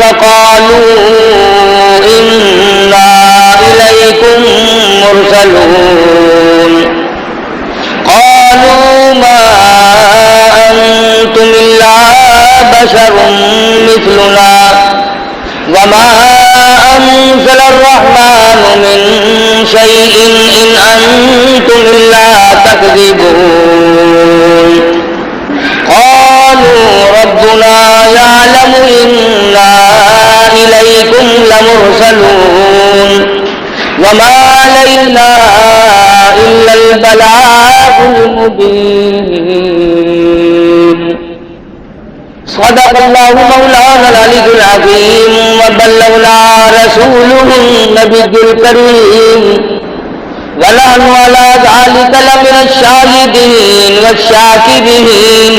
فقالوا إنا إليكم مرسلون قالوا ما أنتم إلا بشر مثلنا وما أنزل الرحمن من شيء إن أنتم إلا تكذبون قالوا ربنا يعلم إنا إليكم لمرسلون وما علينا إلا البلاغ المبين صدق الله مولانا العلي العظيم وبلغنا رسوله النبي الكريم ونحن على ذلك لمن الشاهدين والشاكرين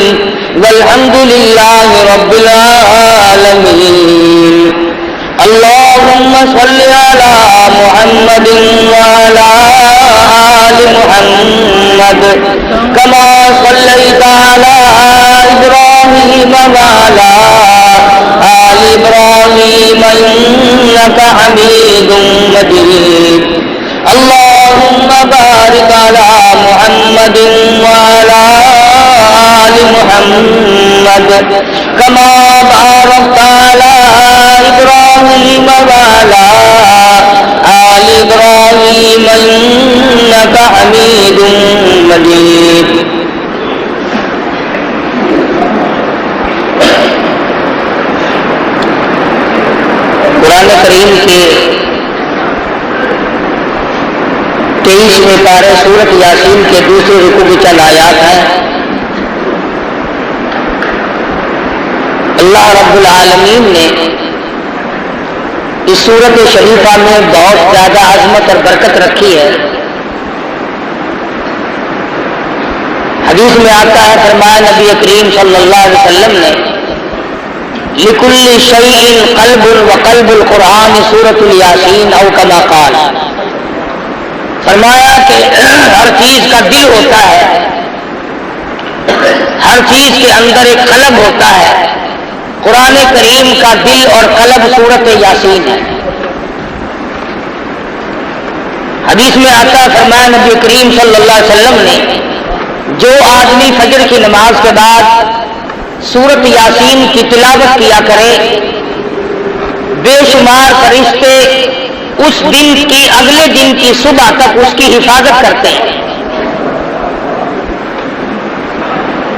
والحمد لله رب العالمين اللهم صل على محمد وعلى آل محمد كما صليت على إبراهيم وعلى آل إبراهيم إنك حميد مجيد اللهم بارك على محمد وعلى آل محمد كما باركت على إبراهيم وعلى آل إبراهيم إنك حميد مجيد قرآن کریم کے 23ویں پارے سورت یاسین کے دوسرے رکوع کی چند آیات ہیں. اللہ رب العالمین نے اس سورت شریفہ میں بہت زیادہ عظمت اور برکت رکھی ہے. حدیث میں آتا ہے، فرمایا نبی کریم صلی اللہ علیہ وسلم نے لِكُلِّ شَيْءٍ قَلْبٌ وَقَلْبُ الْقُرْآنِ سورۃ الیاسین او کما قال. فرمایا کہ ہر چیز کا دل ہوتا ہے، ہر چیز کے اندر ایک قلب ہوتا ہے. قرآن کریم کا دل اور قلب سورۃ یاسین ہے. حدیث میں آتا ہے، فرمایا نبی کریم صلی اللہ علیہ وسلم نے جو آدمی فجر کی نماز کے بعد سورۃ یاسین کی تلاوت کیا کرے، بے شمار فرشتے اس دن کی اگلے دن کی صبح تک اس کی حفاظت کرتے ہیں.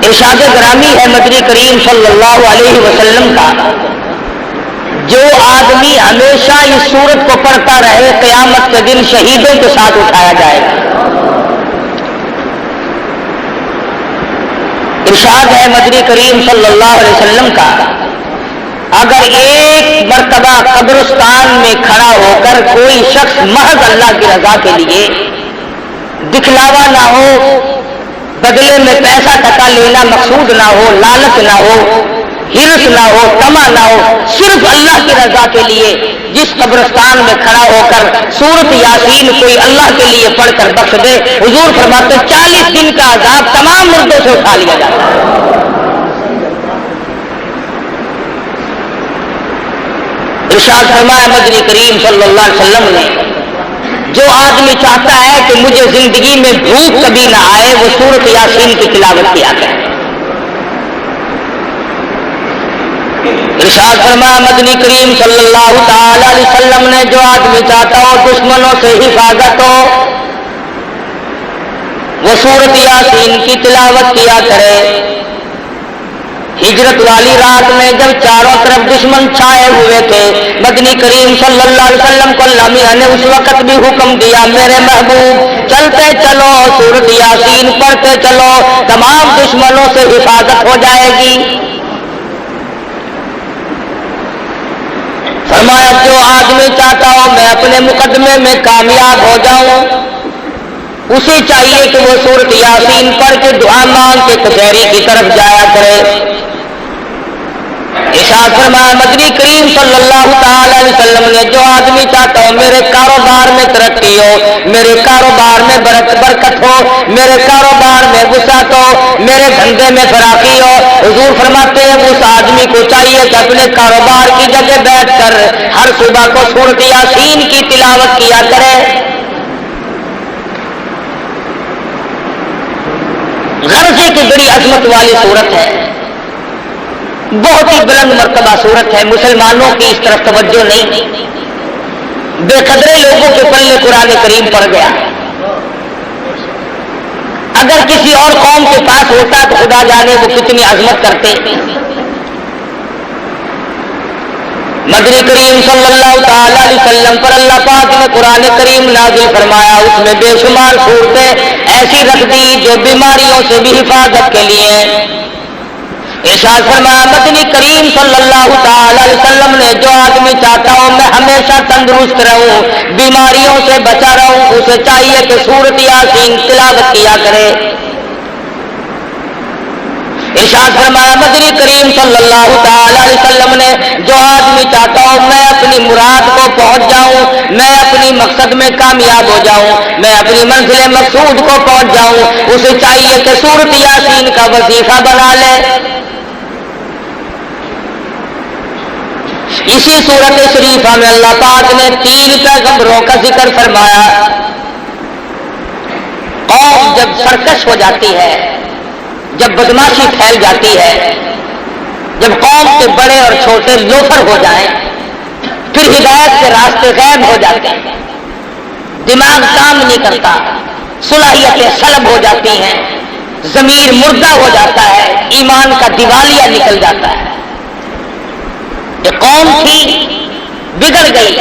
ارشاد گرامی ہے مدنی کریم صلی اللہ علیہ وسلم کا، جو آدمی ہمیشہ اس سورت کو پڑھتا رہے قیامت کے دن شہیدوں کے ساتھ اٹھایا جائے گا. ارشاد ہے مدنی کریم صلی اللہ علیہ وسلم کا، اگر ایک مرتبہ قبرستان میں کھڑا ہو کر کوئی شخص محض اللہ کی رضا کے لیے، دکھلاوا نہ ہو، بدلے میں پیسہ ٹکا لینا مقصود نہ ہو، لالچ نہ ہو، ہرس نہ ہو، طمع نہ ہو، صرف اللہ کی رضا کے لیے جس قبرستان میں کھڑا ہو کر سورۃ یاسین کوئی اللہ کے لیے پڑھ کر بخش دے، حضور فرماتے 40 دن کا عذاب تمام مردوں سے اٹھا لیا جاتا ہے. ارشاد فرمایا مدنی کریم صلی اللہ علیہ وسلم نے، جو آدمی چاہتا ہے کہ مجھے زندگی میں بھوک کبھی نہ آئے، وہ سورۃ یاسین کی تلاوت کیا کرے. ارشاد فرمایا مدنی کریم صلی اللہ تعالی علیہ وسلم نے، جو آدمی چاہتا ہو دشمنوں سے حفاظت ہو، وہ سورۃ یاسین کی تلاوت کیا کرے. ہجرت والی رات میں جب چاروں طرف دشمن چھائے ہوئے تھے، مدنی کریم صلی اللہ علیہ وسلم کو اللہ میاں نے اس وقت بھی حکم دیا، میرے محبوب چلتے چلو، سورۃ یاسین پڑھتے چلو، تمام دشمنوں سے حفاظت ہو جائے گی. فرمایا جو آدمی چاہتا ہو میں اپنے مقدمے میں کامیاب ہو جاؤں، اسے چاہیے کہ وہ سورۃ یاسین پڑھ کے دعا مانگ کے کچہری کی طرف جایا کرے. ارشاد فرمایا مدنی کریم صلی اللہ تعالی علیہ وسلم نے جو آدمی چاہتا ہو میرے کاروبار میں ترقی ہو، میرے کاروبار میں برکت ہو، میرے کاروبار میں وسعت ہو، میرے دھندے میں فراخی ہو، حضور فرماتے ہیں اس آدمی کو چاہیے کہ اپنے کاروبار کی جگہ بیٹھ کر ہر صبح کو سورۃ یاسین کی تلاوت کیا کرے۔ غرضے کی بڑی عظمت والی صورت ہے، بہت ہی بلند مرتبہ صورت ہے، مسلمانوں کی اس طرف توجہ نہیں، بے قدرے لوگوں کے پلے قرآن کریم پڑ گیا۔ اگر کسی اور قوم کے پاس ہوتا تو خدا جانے وہ کتنی عظمت کرتے۔ مدنی کریم صلی اللہ تعالی علیہ وسلم پر اللہ پاک نے قرآن کریم نازل فرمایا، اس میں بے شمار صورتیں ایسی رکھ دی جو بیماریوں سے بھی حفاظت کے لیے۔ ارشاد فرمایا مدنی کریم صلی اللہ تعالی علیہ وسلم نے جو آدمی چاہتا ہوں میں ہمیشہ تندرست رہوں، بیماریوں سے بچا رہوں، اسے چاہیے کہ سورۃ یاسین تلاوت کیا کرے۔ ارشاد فرمایا مدنی کریم صلی اللہ تعالی علیہ وسلم نے جو آدمی چاہتا ہوں میں اپنی مراد کو پہنچ جاؤں، میں اپنی مقصد میں کامیاب ہو جاؤں، میں اپنی منزل مقصود کو پہنچ جاؤں، اسے چاہیے کہ سورۃ یاسین کا وظیفہ بنا لے۔ اسی سورۃ شریفہ میں اللہ پاک نے 3 پیغمبروں کا ذکر فرمایا۔ قوم جب سرکش ہو جاتی ہے، جب بدماشی پھیل جاتی ہے، جب قوم کے بڑے اور چھوٹے لوفر ہو جائیں، پھر ہدایت کے راستے غائب ہو جاتے ہیں، دماغ کام نہیں کرتا، صلاحیتیں سلب ہو جاتی ہیں، ضمیر مردہ ہو جاتا ہے، ایمان کا دیوالیہ نکل جاتا ہے۔ یہ قوم تھی بگڑ گئی،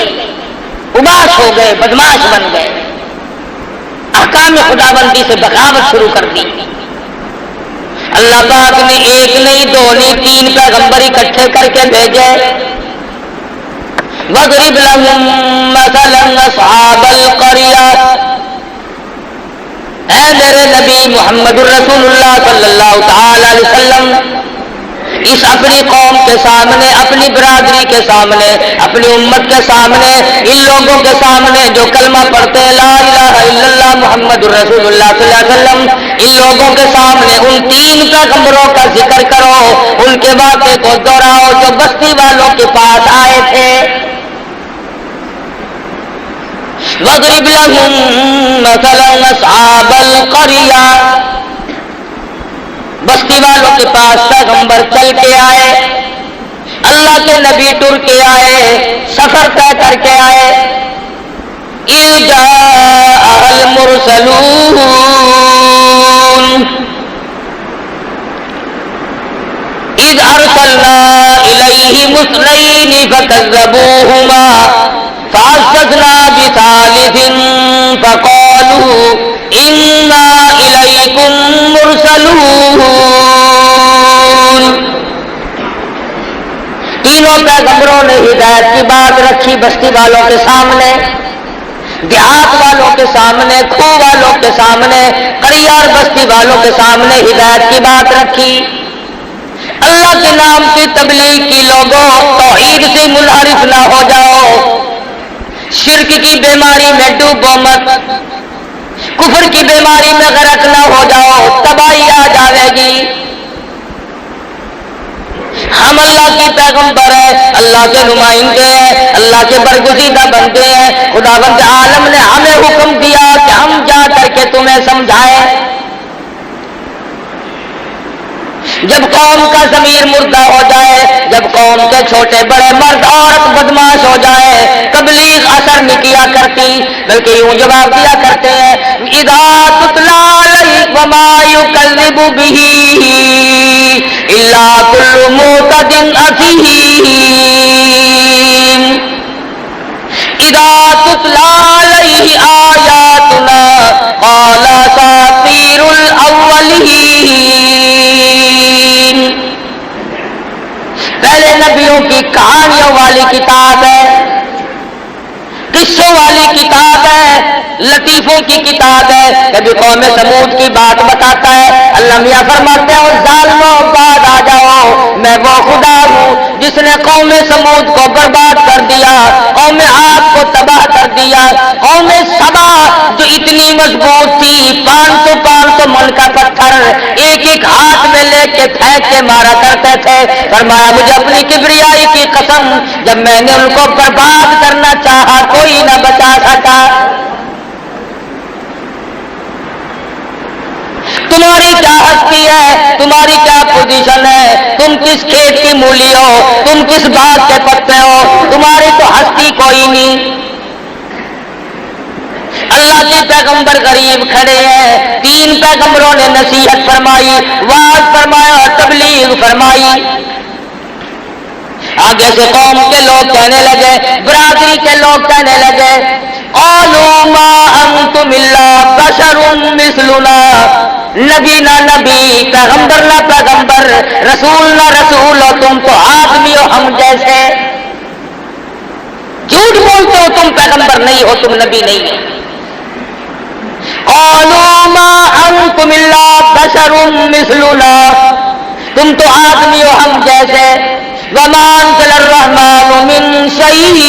اباس ہو گئے، بدماش بن گئے، احکام خداوندی سے بغاوت شروع کر دی۔ اللہ پاک نے 1 نہیں 2 نہیں 3 پیغمبر اکٹھے کر کے بھیجے۔ وَاضْرِبْ لَهُم مَّثَلًا أَصْحَابَ الْقَرْيَةِ، اے میرے نبی محمد الرسول اللہ صلی اللہ تعالی علیہ وسلم اس اپنی قوم کے سامنے، اپنی برادری کے سامنے، اپنی امت کے سامنے، ان لوگوں کے سامنے جو کلمہ پڑھتے ہیں لا الہ الا اللہ محمد الرسول اللہ صلی اللہ علیہ وسلم، ان لوگوں کے سامنے ان 3 پیغمبروں کا ذکر کرو، ان کے واقعے کو دہراؤ جو بستی والوں کے پاس آئے تھے۔ وَاضْرِبْ لَهُم مَّثَلًا أَصْحَابَ الْقَرْيَةِ، بستی والوں کے پاس پیغمبر چل کے آئے، اللہ کے نبی ٹر کے آئے، سفر طے کر کے آئے۔ إِذْ جَاءَهَا الْمُرْسَلُونَ إِذْ أَرْسَلْنَا إِلَيْهِمُ اثْنَيْنِ فَكَذَّبُوهُمَا فَعَزَّزْنَا بِثَالِثٍ فَقَالُوا إِنَّا إِلَيْكُمْ مُرْسَلُونَ۔ تینوں پیغمبروں نے ہدایت کی بات رکھی بستی والوں کے سامنے، دیہات والوں کے سامنے، کھوہ والوں کے سامنے، قریہ اور بستی والوں کے سامنے ہدایت کی بات رکھی۔ اللہ کے نام کی تبلیغ کی، لوگوں توحید سے منحرف نہ ہو جاؤ، شرک کی بیماری میں ڈوبو مت، کفر کی بیماری میں غرق نہ ہو جاؤ، تباہی آ جائے گی۔ ہم اللہ کے پیغمبر ہیں، اللہ کے نمائندے ہیں، اللہ کے برگزیدہ بندے ہیں، خداوند عالم نے ہمیں حکم دیا کہ ہم جا کر کے تمہیں سمجھائیں۔ جب قوم کا ضمیر مردہ ہو جائے، جب قوم کے چھوٹے بڑے مرد عورت بدماش ہو جائے، تبلیغ اثر نہیں کیا کرتی، بلکہ یوں جواب دیا کرتے ہیں اذا تتلی علیہ وما یکذب بہ الا کل معتد اثیم، اذا تتلی علیہ آیاتنا قال اساطیر الاولین۔ پہلے نبیوں کی کہانیوں والی کتاب ہے، قصوں والی کتاب ہے، لطیفوں کی کتاب ہے. کبھی قوم سمود کی بات بتاتا ہے. اللہ میاں فرماتے ہیں ظالموں بعد آ جاؤ، میں وہ خدا ہوں جس نے قوم سمود کو برباد کر دیا، قوم عاد کو تباہ کر دیا. قوم سبا جو اتنی مضبوط تھی، 500 من کا پتھر ایک ایک ہاتھ میں لے کے پھینک کے مارا کرتے تھے. فرمایا مجھے اپنی کبریائی کی قسم، جب میں نے ان کو برباد کرنا چاہا کوئی نہ بچا سکا. تمہاری کیا ہستی ہے، تمہاری کیا پوزیشن ہے، تم کس کھیت کی مولی ہو، تم کس باغ کے پتے ہو، تمہاری تو ہستی کوئی نہیں. اللہ کے پیغمبر غریب کھڑے ہیں، 3 پیغمبروں نے نصیحت فرمائی، وعظ فرمایا، تبلیغ فرمائی. آگے سے قوم کے لوگ کہنے لگے، برادری کے لوگ کہنے لگے قالوا ما انتم الا بشر مثلنا، نبی نہ نبی، پیغمبر نہ پیغمبر، رسول نہ رسول، اور تم تو آدمی ہو ہم جیسے. جھوٹ بولتے ہو، تم پیغمبر نہیں ہو، تم نبی نہیں ہو. قالوا ما انتم الا بشر مثلنا، تم تو آدمی ہو ہم جیسے. وما انزل الرحمن من شيء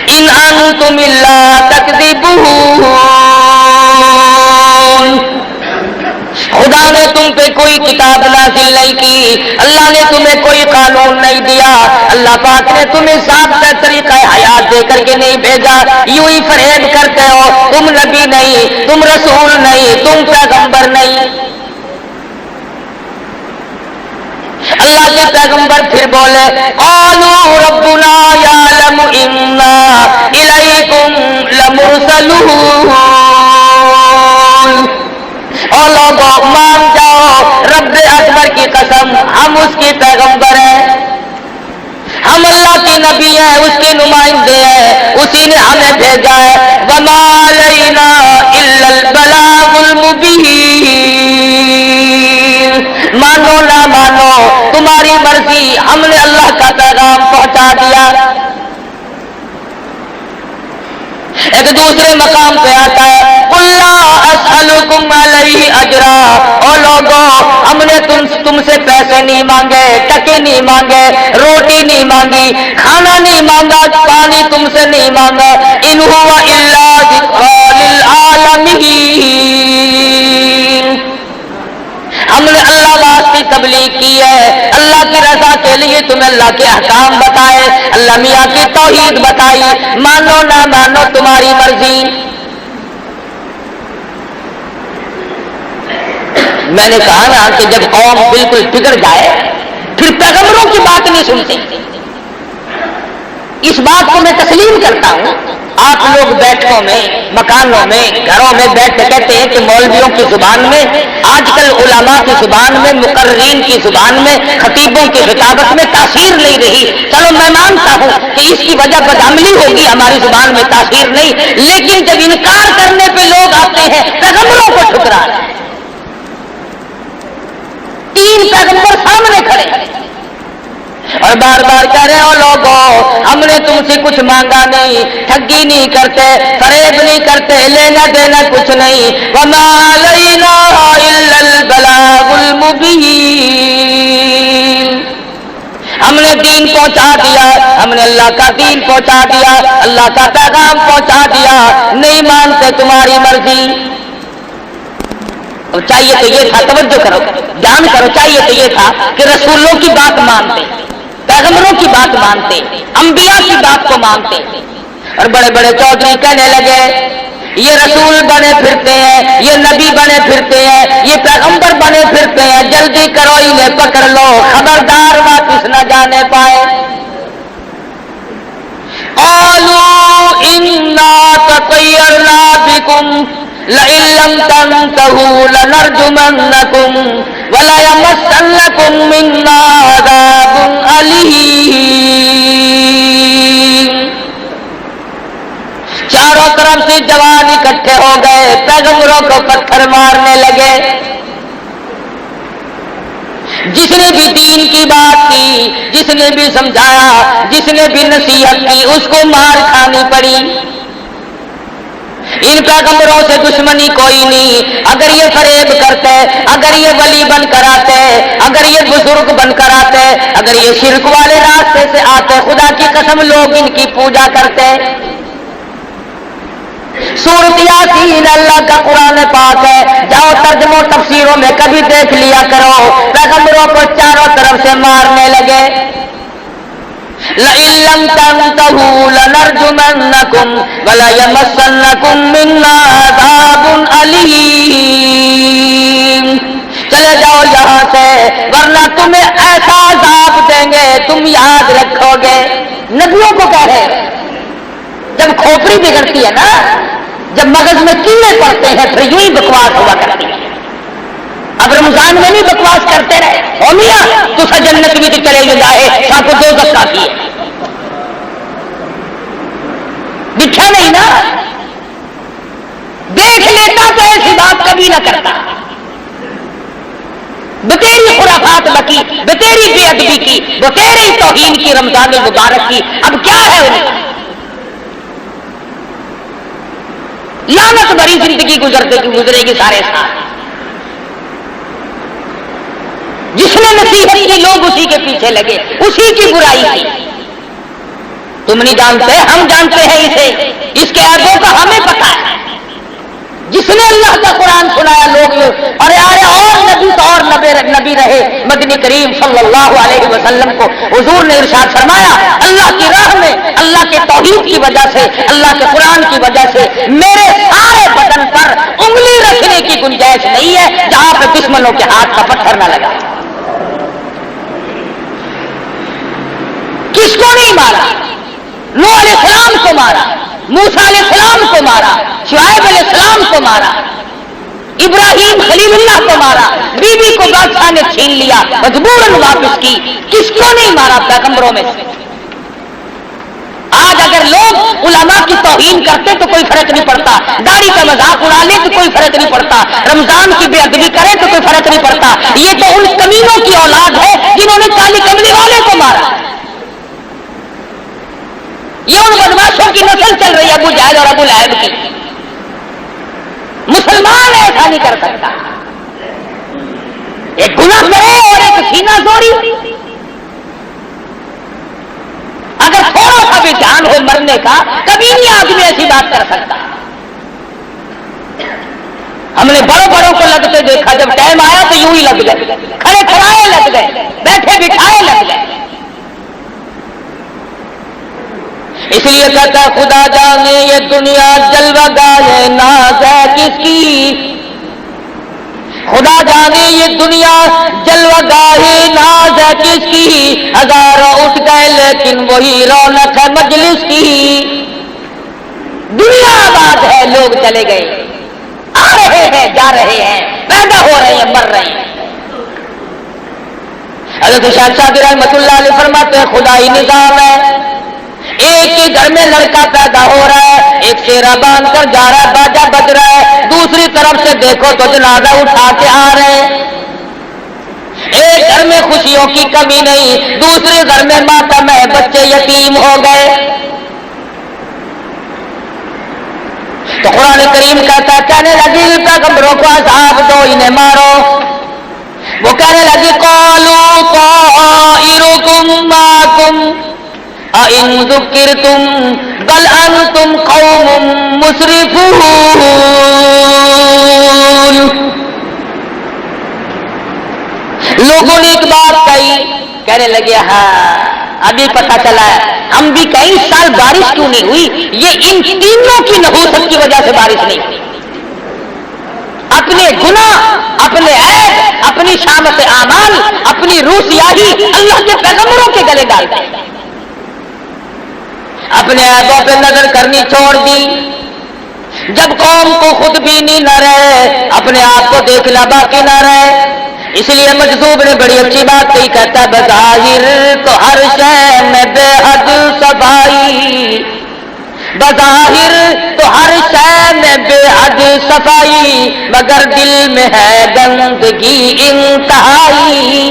ان انتم الا تكذبون، خدا نے تم پہ کوئی کتاب نازل نہیں کی، اللہ نے تمہیں کوئی قانون نہیں دیا، اللہ پاک نے تمہیں ضابطہ طریقہ حیات دے کر کے نہیں بھیجا، یوں ہی فریب کرتے ہو. تم نبی نہیں، تم رسول نہیں، تم پیغمبر نہیں. اللہ کے پیغمبر پھر بولے قالوا ربنا یعلم انا الیکم لمرسلون، اور لوگوں مان جاؤ رب اکبر کی قسم، ہم اس کی پیغمبر ہیں، ہم اللہ کے نبی ہیں، اس کے نمائندے ہیں، اسی نے ہمیں بھیجا ہے. وما علینا الا البلاغ المبین، مانو نہ مانو تمہاری مرضی، ہم نے اللہ کا پیغام پہنچا دیا. ایک دوسرے مقام پہ آتا ہے قل لا اسألکم علیہ اجرا، اور لوگوں ہم نے تم سے پیسے نہیں مانگے، ٹکے نہیں مانگے، روٹی نہیں مانگی، کھانا نہیں مانگا، پانی تم سے نہیں مانگا. ان هو الا ذکر للعالمین، ہم نے اللہ واسطے تبلیغ کی ہے، اللہ کی رضا کے لیے تمہیں اللہ کے احکام بتائے، اللہ میاں کی توحید بتائی، مانو نہ مانو تمہاری مرضی. میں نے کہا نا کہ جب قوم بالکل بگڑ جائے پھر پیغمبروں کی بات نہیں سنتے. اس بات کو میں تسلیم کرتا ہوں. آپ لوگ بیٹھوں میں، مکانوں میں، گھروں میں بیٹھ کے کہتے ہیں کہ مولویوں کی زبان میں، آج کل علماء کی زبان میں، مقررین کی زبان میں، خطیبوں کی خطابت میں تاثیر نہیں رہی. چلو میں مانتا ہوں کہ اس کی وجہ بدعملی ہوگی، ہماری زبان میں تاثیر نہیں، لیکن جب انکار کرنے پہ لوگ آتے ہیں پیغمبروں کو ٹھکرا رہے ہیں. 3 پیغمبر سامنے کھڑے اور بار بار کہہ رہے ہو لوگوں ہم نے تم سے کچھ مانگا نہیں، ٹھگی نہیں کرتے، فریب نہیں کرتے، لینا دینا کچھ نہیں. وما علینا الا البلاغ المبین، ہم نے دین پہنچا دیا، ہم نے اللہ کا دین پہنچا دیا، اللہ کا پیغام پہنچا دیا، نہیں مانتے تمہاری مرضی. چاہیے تو یہ تھا، توجہ کرو، جان کرو، چاہیے تو یہ تھا کہ رسولوں کی بات مانتے، پیغمبروں کی بات مانتے، انبیاء کی بات کو مانتے. اور بڑے بڑے چودھری کہنے لگے یہ رسول بنے پھرتے ہیں، یہ نبی بنے پھرتے ہیں، یہ پیغمبر بنے پھرتے ہیں، جلدی کرو انہیں پکڑ لو، خبردار واپس نہ جانے پائے. قالوا انا تطیرنا بکم لئن لم تنتهوا لنرجمنکم وَلَيَمَسَّنَّكُم مِّنَّا عَذَابٌ أَلِيمٌ. چاروں طرف سے جوان اکٹھے ہو گئے، پیغمبروں کو پتھر مارنے لگے. جس نے بھی دین کی بات کی، جس نے بھی سمجھایا، جس نے بھی نصیحت کی اس کو مار کھانی پڑی۔ ان پیغمبروں سے دشمنی کوئی نہیں، اگر یہ فریب کرتے، اگر یہ ولی بن کر آتے، اگر یہ بزرگ بن کر آتے، اگر یہ شرک والے راستے سے آتے، خدا کی قسم لوگ ان کی پوجا کرتے۔ سورۃ یاسین اللہ کا قرآن پاک ہے، جاؤ ترجمہ تفسیروں میں کبھی دیکھ لیا کرو، پیغمبروں کو چاروں طرف سے مارنے لگے۔ لَئِن لَّمْ تَنْتَهُوا لَنَرْجُمَنَّكُمْ وَلَيَمَسَّنَّكُم مِّنَّا عَذَابٌ أَلِيمٌ، چلے جاؤ یہاں سے ورنہ تمہیں ایسا عذاب دیں گے تم یاد رکھو گے۔ نبیوں کو کہہ رہے، جب کھوپڑی بگڑتی ہے نا، جب مغز میں کیڑے پڑتے ہیں پھر یوں ہی بکواس ہوا کرتی ہے۔ اب رمضان میں نہیں بکواس کرتے رہے، او میاں تو جنت بھی تو چلے جائے، ساتھ کو دو دس کافی ہے، دکھا نہیں نا، دیکھ لیتا تو ایسی بات کبھی نہ کرتا۔ بتیری خرافات بکی، بتیری بے ادبی کی، بتیری توہین کی رمضان المبارک کی، اب کیا ہے ان کا؟ لعنت بھری زندگی گزرے گی سارے ساتھ۔ جس نے نصیحت کی لوگ اسی کے پیچھے لگے، اسی کی برائی کی۔ تم نہیں جانتے، ہم جانتے ہیں اسے، اس کے عیبوں کا ہمیں پتا ہے۔ جس نے اللہ کا قرآن سنایا لوگ ارے اور نبی تو اور نبی رہے، مدنی کریم صلی اللہ علیہ وسلم کو حضور نے ارشاد فرمایا، اللہ کی راہ میں اللہ کے توحید کی وجہ سے، اللہ کے قرآن کی وجہ سے میرے سارے بدن پر انگلی رکھنے کی گنجائش نہیں ہے جہاں پہ دشمنوں کے ہاتھ کا پتھر نہ لگا۔ کس کو نہیں مارا؟ نوح علیہ السلام کو مارا، موسیٰ علیہ السلام کو مارا، شعیب علیہ السلام کو مارا، ابراہیم خلیل اللہ کو مارا، بی بی کو بادشاہ نے چھین لیا، مجبوراً واپس کی۔ کس کو نہیں مارا پیغمبروں میں سے؟ آج اگر لوگ علماء کی توہین کرتے تو کوئی فرق نہیں پڑتا، داڑھی کا مذاق اڑا لے تو کوئی فرق نہیں پڑتا، رمضان کی بے ادبی کرے تو کوئی فرق نہیں پڑتا۔ یہ تو ان کمینوں کی اولاد ہے جنہوں نے کالی کملی والے کو مارا۔ یہ ان بدماشوں کی نسل چل رہی ہے، ابو جہل اور ابو لہب کی۔ مسلمان ایسا نہیں کر سکتا، ایک گناہ کرے اور ایک سینہ زوری۔ اگر تھوڑا سا بھی جان ہو مرنے کا کبھی نہیں آدمی ایسی بات کر سکتا۔ ہم نے بڑوں کو لگتے دیکھا، جب ٹائم آیا تو یوں ہی لگ گئے، کھڑے کھڑائے لگ گئے، بیٹھے بٹھائے لگ گئے۔ اس لیے کہتا ہے خدا جانے یہ دنیا جلوہ گاہ ناز ہے کس کی، خدا جانے یہ دنیا جلوہ گاہ ناز ہے کس کی، ہزاروں اٹھ گئے لیکن وہی رونق ہے مجلس کی۔ دنیا آباد ہے، لوگ چلے گئے، آ رہے ہیں جا رہے ہیں، پیدا ہو رہے ہیں مر رہے ہیں۔ حضرت شاہ صاحب رحمۃ اللہ علیہ فرماتے ہیں خدائی نظام ہے، ایک ہی گھر میں لڑکا پیدا ہو رہا ہے، ایک شیرہ باندھ کر جا رہا ہے، باجا بج رہا ہے، دوسری طرف سے دیکھو تو جنازہ اٹھا کے آ رہے ہیں۔ ایک گھر میں خوشیوں کی کمی نہیں، دوسرے گھر میں ماتم ہے، بچے یتیم ہو گئے۔ تو قرآن کریم کہتا ہے کہنے لگی پیغمبروں کو عذاب دو، انہیں مارو۔ وہ کہنے لگی قالوا طائرکم معکم اَإِن ذُكِّرْتُمْ بَلْ أَنْتُمْ قَوْمٌ مُسْرِفُونَ۔ لوگوں نے ایک بات کہی، کہنے لگے ہاں ابھی پتہ چلا ہے، ہم بھی کئی سال بارش کیوں نہیں ہوئی، یہ ان تینوں کی نحوست کی وجہ سے بارش نہیں ہوئی۔ اپنے گناہ، اپنے عیب، اپنی شامت اعمال، اپنی روح سیاہی اللہ کے پیغمبروں کے گلے ڈالتے ہیں، اپنے عیبوں پہ نظر کرنی چھوڑ دی۔ جب قوم کو خود بینی نہ رہے، اپنے آپ کو دیکھنا باقی نہ رہے، اس لیے مجذوب نے بڑی اچھی بات کہی، کہتا ہے بظاہر تو ہر شے میں بے حد صفائی، بظاہر تو ہر شے میں بے حد صفائی، مگر دل میں ہے گندگی انتہائی۔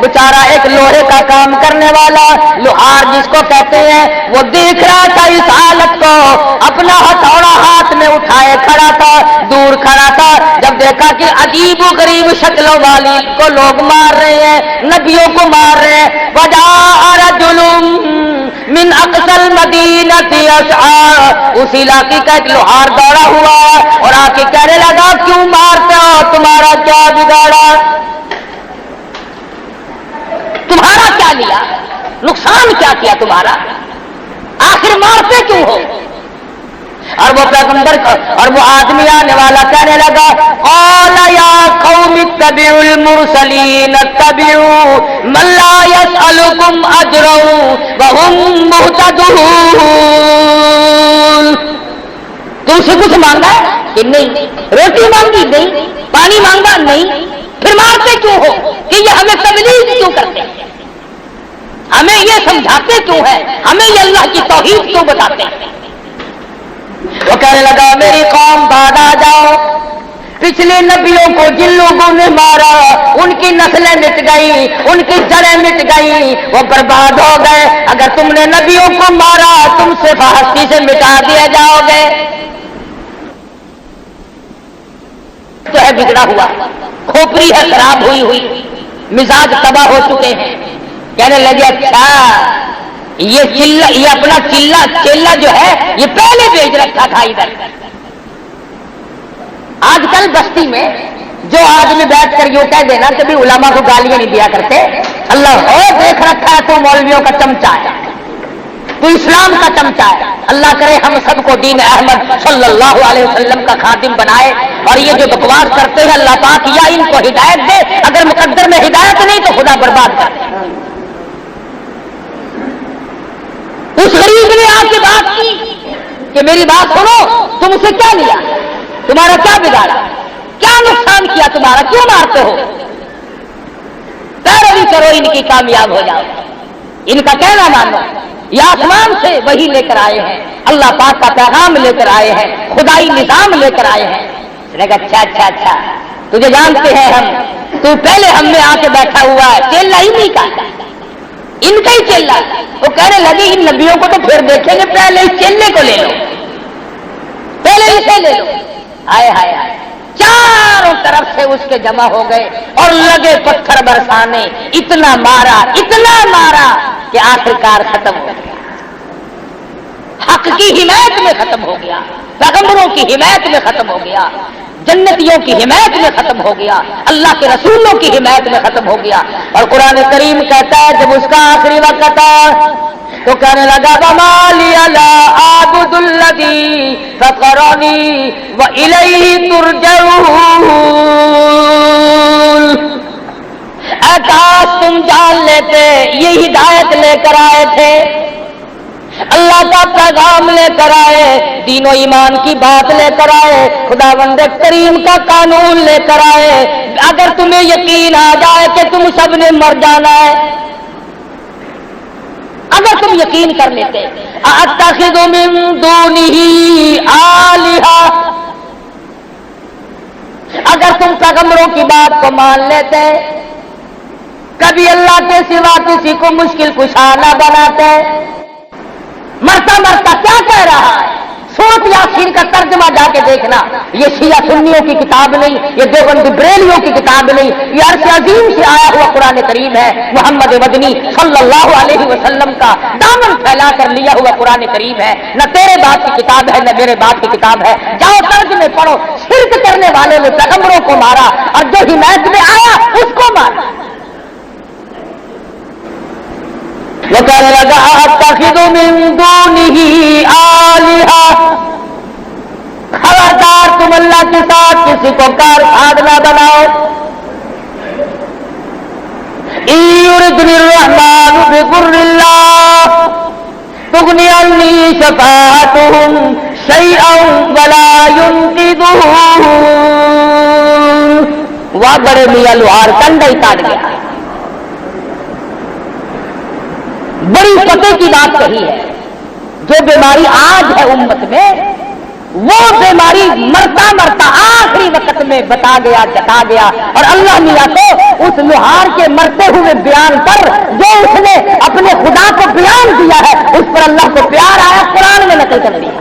بیچارہ ایک لوہے کا کام کرنے والا لوہار جس کو کہتے ہیں، وہ دیکھ رہا تھا اس حالت کو، اپنا ہتھوڑا ہاتھ میں اٹھائے کھڑا تھا، دور کھڑا تھا، جب دیکھا کہ عجیب و غریب شکلوں والی کو لوگ مار رہے ہیں، نبیوں کو مار رہے ہیں، وجاء رجل من اقصى المدینہ یسعی، اس علاقے کا ایک لوہار دوڑا ہوا اور آ کے کہنے لگا کیوں مارتے ہو، تمہارا کیا بگاڑا، تمہارا کیا لیا، نقصان کیا کیا تمہارا، آخر مارتے کیوں ہو؟ اور وہ پیغمبر اور وہ آدمی آنے والا کہنے لگا قال یا قوم اتبعوا المرسلین اتبعوا من لا يسألكم اجرا وهم مهتدون، تم سے کچھ مانگا ہے کہ نہیں، روٹی مانگی نہیں، پانی مانگا نہیں، پھر مارتے کیوں ہو کہ یہ ہمیں تبلیغ کیوں کرتے ہیں، ہمیں یہ سمجھاتے کیوں ہیں، ہمیں یہ اللہ کی توحید کیوں بتاتے ہیں؟ وہ کہنے لگا میری قوم بعد آ جاؤ، پچھلے نبیوں کو جن لوگوں نے مارا ان کی نسلیں مٹ گئی، ان کی جڑیں مٹ گئی، وہ برباد ہو گئے، اگر تم نے نبیوں کو مارا تم سے ہستی سے مٹا دیے جاؤ گے، تو ہے بگڑا ہوا، کھوپڑی ہے خراب ہوئی ہوئی، مزاج تباہ ہو چکے ہیں۔ کہنے لگے اچھا یہ چلا، یہ اپنا چیلا جو ہے یہ پہلے بھیج رکھا تھا ادھر۔ آج کل بستی میں جو آدمی بیٹھ کر یوں کہہ دینا کبھی علماء کو گالیاں نہیں دیا کرتے، اللہ ہو دیکھ رکھا ہے تو مولویوں کا چمچا ہے، تو اسلام کا چمچا ہے، اللہ کرے ہم سب کو دین احمد صلی اللہ علیہ وسلم کا خادم بنائے، اور یہ جو بکواس کرتے ہیں اللہ پاک یا ان کو ہدایت دے، اگر مقدر میں ہدایت نہیں تو خدا برباد کر دے۔ اس غریب نے آ کے بات کی کہ میری بات سنو، تم اسے کیا لیا، تمہارا کیا بگاڑا، کیا نقصان کیا تمہارا، کیوں مارتے ہو، پیروی کرو ان کی کامیاب ہو جاؤ، ان کا کہنا مانو، یہ آسمان سے وہی لے کر آئے ہیں، اللہ پاک کا پیغام لے کر آئے ہیں، خدائی نظام لے کر آئے ہیں۔ اس نے کہا اچھا اچھا اچھا تجھے جانتے ہیں ہم، تو پہلے ہم میں آ کے بیٹھا ہوا ہے، چیلا ہی نہیں کہا، ان کا ہی چیلا۔ وہ کہنے لگے ان نبیوں کو تو پھر دیکھیں گے، پہلے اس چیلے کو لے لو، پہلے اسے لے لو۔ آئے ہائے ہائے، چاروں طرف سے اس کے جمع ہو گئے اور لگے پتھر برسانے، اتنا مارا کہ آخرکار ختم ہو گیا، حق کی حمایت میں ختم ہو گیا، پیغمبروں کی حمایت میں ختم ہو گیا، جنتیوں کی حمایت میں ختم ہو گیا، اللہ کے رسولوں کی حمایت میں ختم ہو گیا۔ اور قرآن کریم کہتا ہے جب اس کا آخری وقت تھا تو کہنے لگا وَمَا لِيَ لَا أَعْبُدُ الَّذِي فَطَرَنِي وَإِلَيْهِ تُرْجَعُونَ، اے کاش تم جان لیتے یہ ہدایت لے کر آئے تھے، اللہ کا پیغام لے کر آئے، دین و ایمان کی بات لے کر آئے، خداوند کریم کا قانون لے کر آئے، اگر تمہیں یقین آ جائے کہ تم سب نے مر جانا ہے، اگر تم یقین کر لیتے اَأَتَّخِذُ مِن دُونِهِ آلِهَةً، اگر تم پیغمبروں کی بات کو مان لیتے، کبھی اللہ کے سوا کسی کو مشکل کشا نہ بناتے۔ مرتا مرتا کیا کہہ رہا ہے، سورت یاسین کا ترجمہ جا کے دیکھنا، یہ شیعہ سنیوں کی کتاب نہیں، یہ دیوبند بریلیوں کی کتاب نہیں، یہ عرش عظیم سے آیا ہوا قرآن کریم ہے، محمد مدنی صلی اللہ علیہ وسلم کا دامن پھیلا کر لیا ہوا قرآن کریم ہے، نہ تیرے باپ کی کتاب ہے نہ میرے باپ کی کتاب ہے۔ جاؤ ترجمے پڑھو، شرک کرنے والے نے پیغمبروں کو مارا اور جو حمایت میں آیا اس کو مارا۔ وہ کہنے لگا أَتَّخِذُ مِن دُونِهِ آلِهَةً، خبردار تم اللہ کے ساتھ کسی کو کار ساز نہ بناؤ۔ إِن يُرِدْنِ الرَّحْمَنُ بِضُرٍّ لَّا تُغْنِ عَنِّي شَفَاعَتُهُمْ شَيْئًا وَلَا يُنقِذُونَ۔ وہ بڑے میاں لوہار کنڈا ہی کاٹ گیا، بڑی پتے کی بات کہی ہے۔ جو بیماری آج ہے امت میں، وہ بیماری مرتا مرتا آخری وقت میں بتا گیا، جتا گیا، اور اللہ میاں کو اس اس لوہار کے مرتے ہوئے بیان پر جو اس نے اپنے خدا کو بیان دیا ہے اس پر اللہ کو پیار آیا، قرآن میں نقل کر دیا،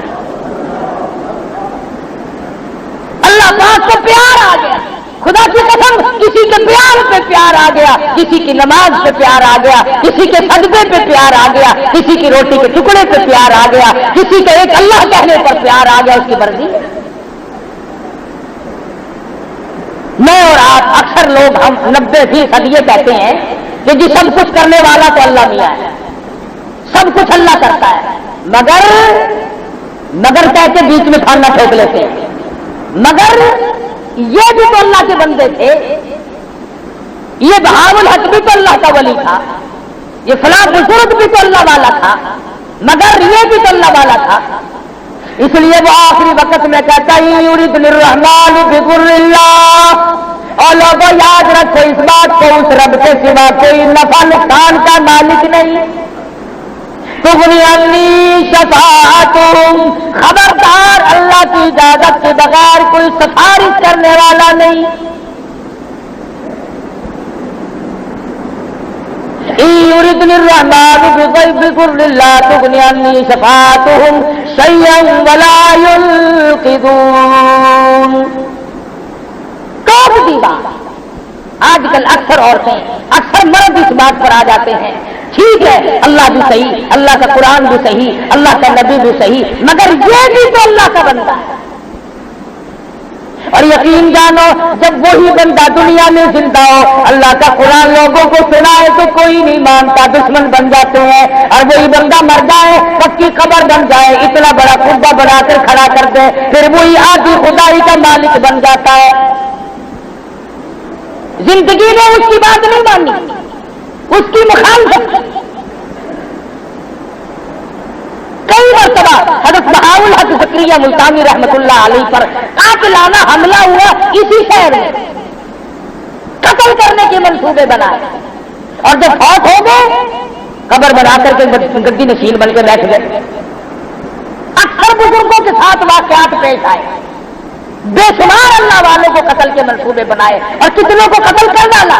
اللہ پاک کو پیار آ گیا، خدا کی قسم کسی کے بیان پہ پیار آ گیا، کسی کی نماز پہ پیار آ گیا، کسی کے صدقے پہ پیار آ گیا، کسی کی روٹی کے ٹکڑے پہ پیار آ گیا، کسی کے ایک اللہ کہنے پر پیار آ گیا، اس کی مرضی۔ میں اور آپ اکثر لوگ ہم 90% یہ کہتے ہیں کہ جی سب کچھ کرنے والا تو اللہ میاں ہے، سب کچھ اللہ کرتا ہے، مگر کہہ کے بیچ میں کھانا ٹھوک لیتے ہیں، مگر یہ بھی تو اللہ کے بندے تھے، یہ بہاء الحق بھی تو اللہ کا ولی تھا، یہ فلاں بزرگ بھی تو اللہ والا تھا، مگر یہ بھی تو اللہ والا تھا۔ اس لیے وہ آخری وقت میں کہتا ہے یرید الرحمن بضر اللہ، اور لوگوں یاد رکھو اس بات کو، اس رب کے سوا کوئی نفع نقصان کا مالک نہیں، تغنی عنی شفاعتہم، خبردار اللہ کی اجازت کے بغیر کوئی سفارش کرنے والا نہیں، یرید الرحمن بضر اللہ تغنی عنی شفاعتہم شیئا ولا ينقذون۔ کی بات آج کل اکثر عورتیں، اکثر مرد اس بات پر آ جاتے ہیں ٹھیک ہے اللہ بھی صحیح، اللہ کا قرآن بھی صحیح، اللہ کا نبی بھی صحیح، مگر یہ بھی تو اللہ کا بندہ ہے، اور یقین جانو جب وہی بندہ دنیا میں زندہ ہو، اللہ کا قرآن لوگوں کو سنائے تو کوئی نہیں مانتا، دشمن بن جاتے ہیں، اور وہی بندہ مر جائے، پکی قبر بن جائے، اتنا بڑا خطبہ بنا کر کھڑا کر دے، پھر وہی آدھی خدائی کا مالک بن جاتا ہے۔ زندگی میں اس کی بات نہیں مانی، اس کی مخالفت۔ کئی مرتبہ حضرت بہاء الحق زکریا ملتانی رحمت اللہ علیہ پر قاتلانہ حملہ ہوا، اسی شہر میں قتل کرنے کے منصوبے بنائے، اور جب فوت ہو گئے قبر بنا کر کے گدی نشین بن کے بیٹھ گئے۔ اکثر بزرگوں کے ساتھ واقعات پیش آئے، بے شمار اللہ والوں کو قتل کے منصوبے بنائے، اور کتنوں کو قتل کر ڈالا۔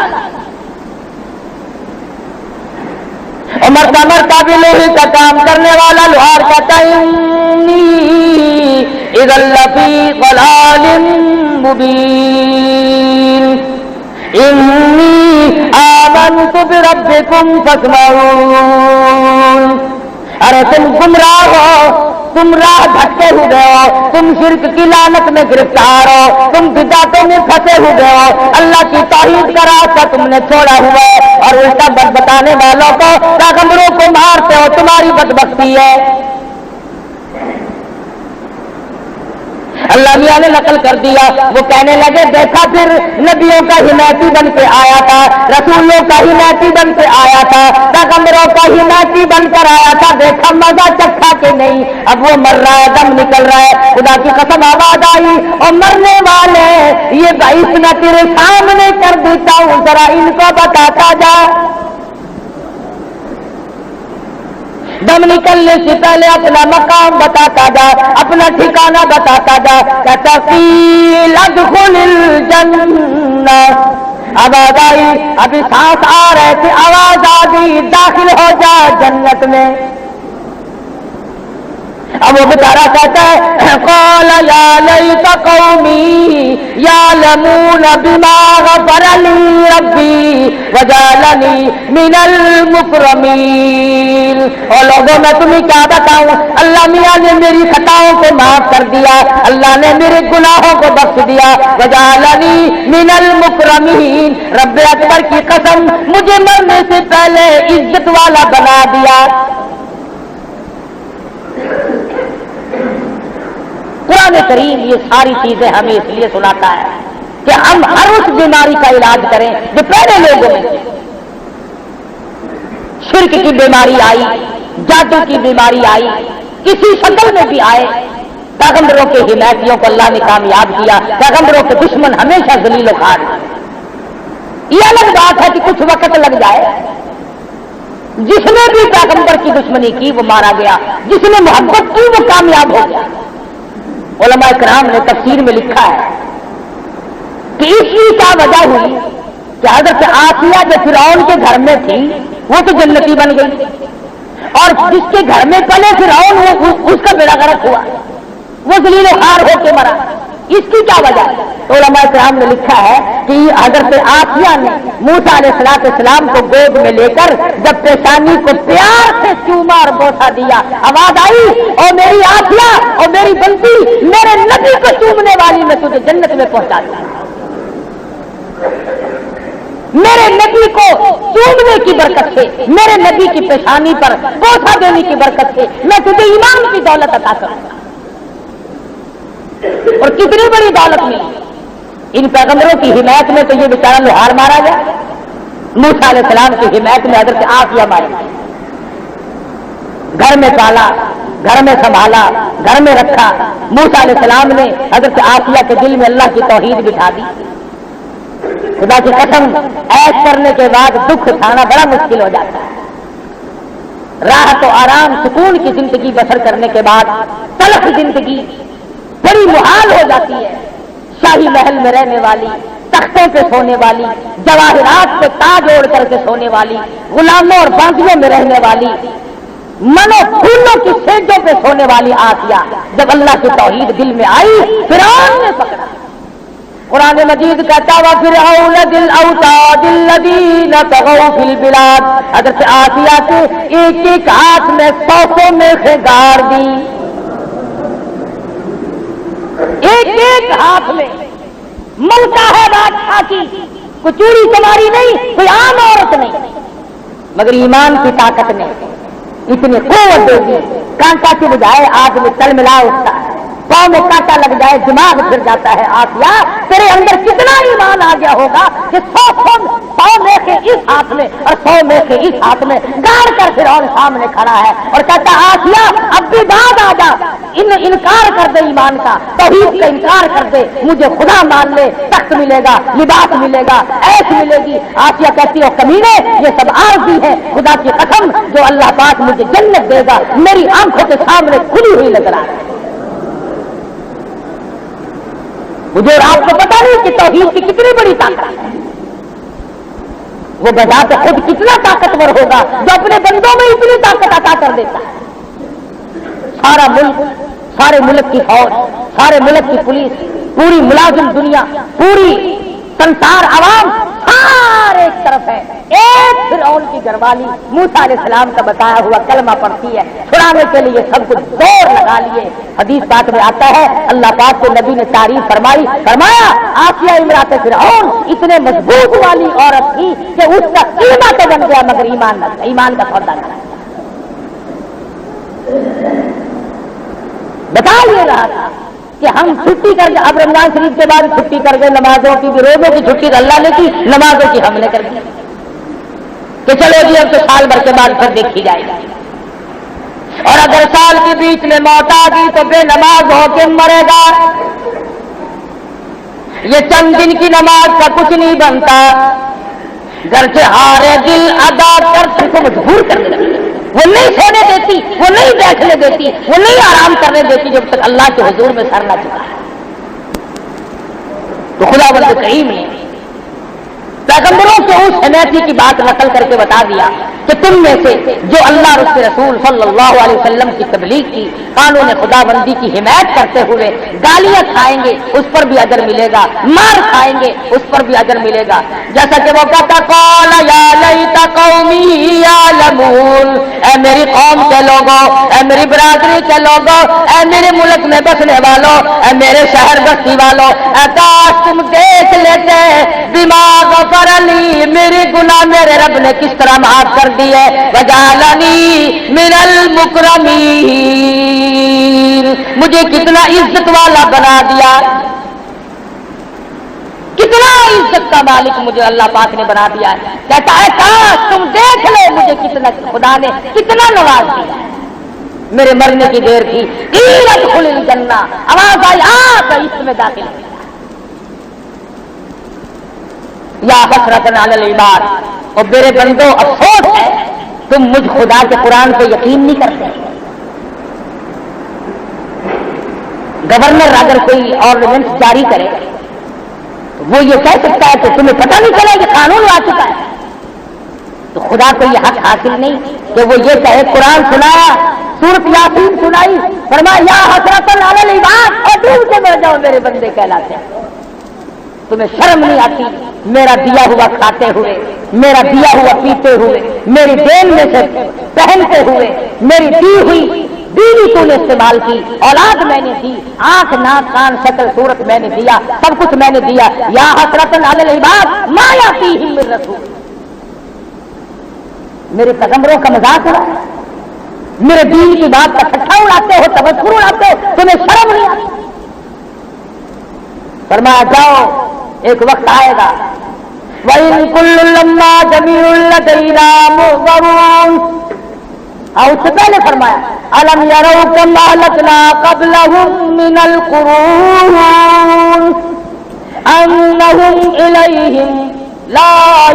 مرتا بھی لوہے کا کام کرنے والا لوہار کہتا ہے انی اذا لفی ضلال مبین انی آمنت بربکم فاسمعون۔ ارے تم گمراہ ہو، تم راہ بھٹکے ہوئے ہو، تم شرک کی لعنت میں گرفتار ہو، تم بدعتوں میں پھنسے ہوئے ہو، اللہ کی توحید کا راستہ تم نے چھوڑا ہوا ہے، اور الٹا بد بتانے والوں کو، پیغمبروں کو مارتے ہو، تمہاری بدبختی ہے۔ اللہ میاں نے نقل کر دیا، وہ کہنے لگے دیکھا پھر نبیوں کا حمایتی بن کے آیا تھا، رسولوں کا حمایتی بن کے آیا تھا، پیغمبروں کا حمایتی بن کر آیا تھا، دیکھا مزہ چکھا کہ نہیں، اب وہ مر رہا ہے، دم نکل رہا ہے، خدا کی قسم آواز آئی اور مرنے والے یہ بھائی میں تیرے سامنے کر دیتا ہوں، ذرا ان کو بتاتا جا۔ دم نکلنے سے پہلے اپنا مقام بتاتا جا، اپنا ٹھکانہ بتاتا جا، کہتا قیل ادخل الجنہ، آواز آئی، ابھی سانس آ رہے تھے، آواز آ گئی داخل ہو جا جنت میں۔ اب وہ بیچارہ کہتا ہے قال یا لیت قومی یعلمون بما غفر لی ربی وجعلنی من المکرمین۔ اور لوگوں میں تمہیں کیا بتاؤں، اللہ میاں نے میری خطاؤں کو معاف کر دیا، اللہ نے میرے گناہوں کو بخش دیا، وجعلنی من المکرمین، رب اکبر کی قسم مجھے مرنے سے پہلے عزت والا بنا دیا۔ قرآن کریم یہ ساری چیزیں ہمیں اس لیے سناتا ہے کہ ہم ہر اس بیماری کا علاج کریں جو پہلے لوگوں میں تھی۔ شرک کی بیماری آئی، جادو کی بیماری آئی، کسی شکل میں بھی آئے، پیغمبروں کے حمایتیوں کو اللہ نے کامیاب کیا، پیغمبروں کے دشمن ہمیشہ ذلیل و خوار۔ یہ الگ بات ہے کہ کچھ وقت لگ جائے، جس نے بھی پیغمبر کی دشمنی کی وہ مارا گیا، جس نے محبت کی وہ کامیاب ہو گیا۔ علماء کرام نے تفسیر میں لکھا ہے کہ اس کی کیا وجہ ہوئی کہ حضرت آسیہ جو فرعون کے گھر میں تھی وہ تو جنتی بن گئی، اور جس کے گھر میں پلے فرعون اس کا بیڑا غرق ہوا، وہ ذلیل و خوار ہو کے مرا۔ اس کی کیا وجہ ہے؟ تو علماء کرام نے لکھا ہے کہ حضرت آسیہ نے موسیٰ علیہ السلام کو گود میں لے کر جب پیشانی کو پیار سے چوما اور بوسا دیا، آواز آئی او میری آسیہ، او میری بنتی، میرے نبی کو چومنے والی میں تجھے جنت میں پہنچا دیا، میرے نبی کو چومنے کی برکت سے، میرے نبی کی پیشانی پر بوسا دینے کی برکت سے میں تجھے ایمان کی دولت عطا کروں گا۔ اور کتنی بڑی دولت ملی ان پیغمبروں کی حمایت میں، تو یہ بیچارہ لوہار مارا گیا، موسیٰ علیہ السلام کی حمایت میں حضرت آسیہ ماری گئی، گھر میں پالا، گھر میں سنبھالا، گھر میں رکھا۔ موسیٰ علیہ السلام نے حضرت آسیہ کے دل میں اللہ کی توحید بٹھا دی۔ خدا کی قسم، عیش کرنے کے بعد دکھ اٹھانا بڑا مشکل ہو جاتا ہے۔ راحت و آرام سکون کی زندگی بسر کرنے کے بعد تلخ زندگی بڑی محال ہو جاتی ہے۔ شاہی محل میں رہنے والی، تختوں پہ سونے والی، جواہرات پہ تاج اوڑھ کر کے سونے والی، غلاموں اور باندیوں میں رہنے والی، منو پھولوں کی سیجوں پہ سونے والی آسیہ جب اللہ کی توحید دل میں آئی، فرعون نے پکڑا۔ قرآن مجید کہتا وَفِرْعَوْنَ ذِي الْأَوْتَادِ الَّذِينَ طَغَوْا فِي الْبِلَادِ، حضرت آسیہ کے ایک ایک ہاتھ میں 100 میخیں گاڑ دی، ایک ایک ہاتھ میں ملکہ ہے بادشاہ کی، کوئی چوری چماری نہیں، کوئی عام عورت نہیں، مگر ایمان کی طاقت نے اتنی قوت دے دی، کانٹا کی بجائے آدمی تل ملا اٹھتا ہے، پاؤں میں کانٹا لگ جائے دماغ پھر جاتا ہے۔ آسیہ تیرے اندر کتنا ایمان آ گیا ہوگا کہ 100 میخے اس ہاتھ میں اور 100 میخے اس ہاتھ میں گاڑ کر فرعون سامنے کھڑا ہے اور کہتا آسیہ اب بھی بعد آ جا، انکار کر دے ایمان کا، توحید کا انکار کر دے، مجھے خدا مان لے، تخت ملے گا، لباس ملے گا، عیش ملے گی۔ آسیہ کہتی ہو کمینے، یہ سب عارضی ہے، خدا کی قسم جو اللہ پاک مجھے جنت دے گا میری آنکھوں کے سامنے کھلی ہوئی نظر آ رہی ہے۔ مجھے اور آپ کو پتا نہیں کہ توحید کی کتنی بڑی طاقت ہے، وہ بذات خود کتنا طاقتور ہوگا جو اپنے بندوں میں اتنی طاقت عطا کر دیتا ہے۔ سارا ملک، سارے ملک کی فوج، سارے ملک کی پولیس، پوری ملازم دنیا، پوری سنسار عوام سارے ایک طرف ہے، ایک فرعون کی گھروالی موسیٰ علیہ السلام کا بتایا ہوا کلمہ پڑھتی ہے، چھڑانے کے لیے سب کچھ زور لگا لیے۔ حدیث پاک میں آتا ہے اللہ پاک کے نبی نے تعریف فرمائی، فرمایا آسیہ امرات فرعون اتنے مضبوط والی عورت تھی کہ اس کا قیمہ تو بن گیا مگر ایمان نہ، ایمان کا سودا نہ۔ بتا یہ رہا تھا کہ ہم چھٹی کر کے، اب رمضان شریف کے بعد چھٹی کر گئے، نمازوں کی بھی، روزوں کی چھٹی اللہ نے کی، نمازوں کی ہم نے کر دی کہ چلو جی اب تو سال بھر کے بعد پھر دیکھی جائے گی، اور اگر سال کے بیچ میں موت آ گئی تو بے نماز ہو کے مرے گا، یہ چند دن کی نماز کا کچھ نہیں بنتا، گھر سے ہارے دل ادا کر تم کو مجبور کرنے لگے، وہ نہیں سونے دیتی، وہ نہیں بیٹھنے دیتی، وہ نہیں آرام کرنے دیتی جب تک اللہ کے حضور میں سر نہ چکا ہے۔ تو خداوند کریم نے پیغمبروں کے اس حمیتی کی بات نقل کر کے بتا دیا کہ تم میں سے جو اللہ اور اس کے رسول صلی اللہ علیہ وسلم کی تبلیغ کی، قانون خداوندی کی حمایت کرتے ہوئے گالیاں کھائیں گے اس پر بھی اجر ملے گا، مار کھائیں گے اس پر بھی اجر ملے گا۔ جیسا کہ وہ کہتا قال یا لیت قومی یعلمون، اے میری قوم کے لوگوں، اے میری برادری کے لوگوں، اے میرے ملک میں بسنے والوں، اے میرے شہر بستی والوں، اے کاش تم دیکھ لیتے دماغ پر علی میری گناہ میرے رب نے کس طرح معاف کر دیے، وجعلنی من المکرمین، مجھے کتنا عزت والا بنا دیا، کتنا عزت کا مالک مجھے اللہ پاک نے بنا دیا ہے۔ کہتا ہے کاش تم دیکھ لو مجھے کتنا خدا نے کتنا نواز دیا ہے۔ میرے مرنے کی دیر تھی، قیل ادخل الجنہ، آواز آئی آ اس میں داخل ہو یا حسرۃ علی العباد، اور میرے بندوں افسوس ہے تم مجھ خدا کے قرآن پہ یقین نہیں کرتے۔ گورنر اگر کوئی آرڈیننس جاری کرے وہ یہ کہہ سکتا ہے کہ تمہیں پتہ نہیں چلا کہ قانون آ چکا ہے؟ تو خدا کو یہ حق حاصل نہیں کہ وہ یہ کہے قرآن سنایا، سورۃ یاسین سنائی، فرمایا یا حسرۃ علی العباد، اور دل سے مر جاؤ میرے بندے کہلاتے ہیں۔ تمہیں شرم نہیں آتی میرا دیا ہوا کھاتے ہوئے، میرا دیا ہوا پیتے ہوئے، میری دین میں سے پہنتے ہوئے، میری دی ہوئی بیوی تو نے استعمال کی، اولاد میں نے دی، آنکھ ناک کان شکل صورت میں نے دیا، سب کچھ میں نے دیا، یا حسرۃ علی العباد ما یاتیہم من رسول، میرے پیغمبروں کا مذاق اڑا، میرے دین کی بات کا ٹھٹھا اڑاتے ہو، تبصرہ اڑاتے ہو، تمہیں شرم نہیں آتی؟ فرمایا جاؤ ایک وقت آئے گا وَإِن كُلٌّ لَمَّا جَمِيعٌ لَدَيْنَا مُحْضَرُونَ، اور اس سے پہلے فرمایا أَلَمْ يَرَوْا كَمْ أَهْلَكْنَا قَبْلَهُم مِّنَ الْقُرُونِ أَنَّهُمْ إِلَيْهِمْ لَا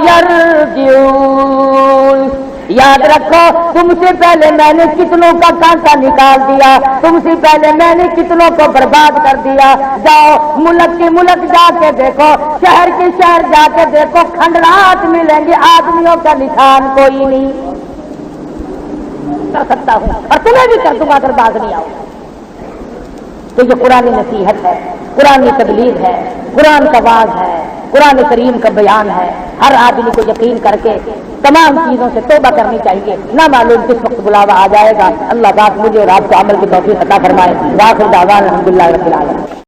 يَرْجِعُونَ، یاد رکھو تم سے پہلے میں نے کتنوں کا کانٹا نکال دیا، تم سے پہلے میں نے کتنوں کو برباد کر دیا۔ جاؤ ملک کے ملک جا کے دیکھو، شہر کے شہر جا کے دیکھو، کھنڈرات ملیں گے، آدمیوں کا نشان کوئی نہیں کر سکتا ہوں، اور تمہیں بھی کر دوں گا اگر باز نہیں آؤ۔ تو یہ قرآن نصیحت ہے، قرآن تبلیغ ہے، قرآن کا واعظ ہے، قرآن کریم کا بیان ہے۔ ہر آدمی کو یقین کر کے تمام چیزوں سے توبہ کرنی چاہیے، نہ معلوم کس وقت بلاوا آ جائے گا۔ اللہ پاک مجھے اور آپ کو عمل کی توفیق عطا فرمائے۔ آخر دعوانا الحمدللہ رب العالمین۔